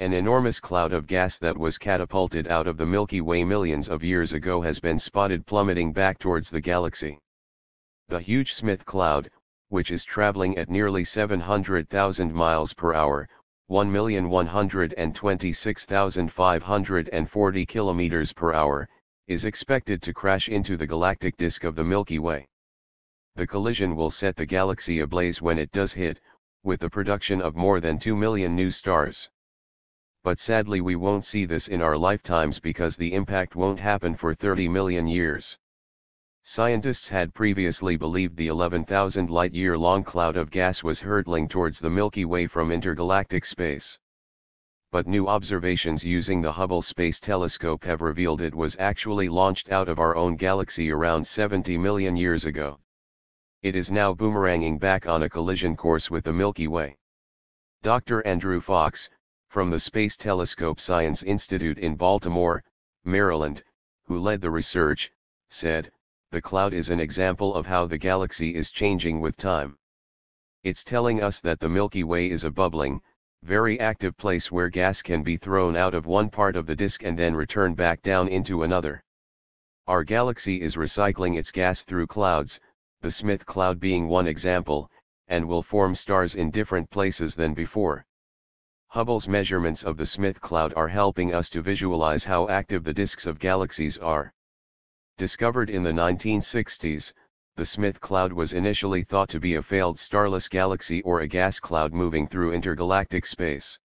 An enormous cloud of gas that was catapulted out of the Milky Way millions of years ago has been spotted plummeting back towards the galaxy. The huge Smith cloud, which is traveling at nearly 700,000 miles per hour, 1,126,540 kilometers per hour, is expected to crash into the galactic disk of the Milky Way. The collision will set the galaxy ablaze when it does hit, with the production of more than 2 million new stars. But sadly we won't see this in our lifetimes because the impact won't happen for 30 million years. Scientists had previously believed the 11,000 light-year-long cloud of gas was hurtling towards the Milky Way from intergalactic space. But new observations using the Hubble Space Telescope have revealed it was actually launched out of our own galaxy around 70 million years ago. It is now boomeranging back on a collision course with the Milky Way. Dr. Andrew Fox, from the Space Telescope Science Institute in Baltimore, Maryland, who led the research, said, "The cloud is an example of how the galaxy is changing with time. It's telling us that the Milky Way is a bubbling, very active place where gas can be thrown out of one part of the disk and then return back down into another. Our galaxy is recycling its gas through clouds, the Smith cloud being one example, and will form stars in different places than before." Hubble's measurements of the Smith cloud are helping us to visualize how active the disks of galaxies are. Discovered in the 1960s, the Smith cloud was initially thought to be a failed starless galaxy or a gas cloud moving through intergalactic space.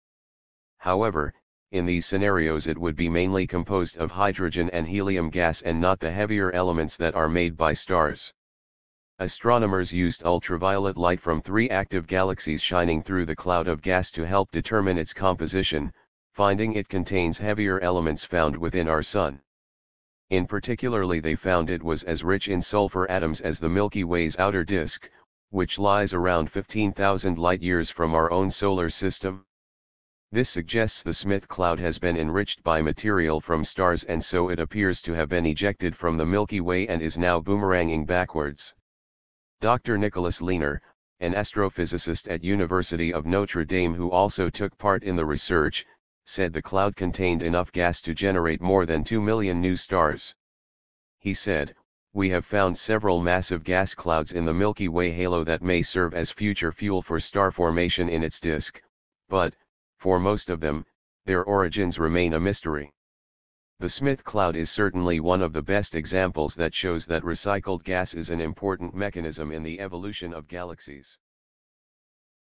However, in these scenarios it would be mainly composed of hydrogen and helium gas and not the heavier elements that are made by stars. Astronomers used ultraviolet light from 3 active galaxies shining through the cloud of gas to help determine its composition, finding it contains heavier elements found within our Sun. In particularly they found it was as rich in sulfur atoms as the Milky Way's outer disk, which lies around 15,000 light-years from our own solar system. This suggests the Smith cloud has been enriched by material from stars and so it appears to have been ejected from the Milky Way and is now boomeranging backwards. Dr. Nicholas Lehner, an astrophysicist at University of Notre Dame who also took part in the research, said the cloud contained enough gas to generate more than 2 million new stars. He said, "We have found several massive gas clouds in the Milky Way halo that may serve as future fuel for star formation in its disk, but, for most of them, their origins remain a mystery." The Smith cloud is certainly one of the best examples that shows that recycled gas is an important mechanism in the evolution of galaxies.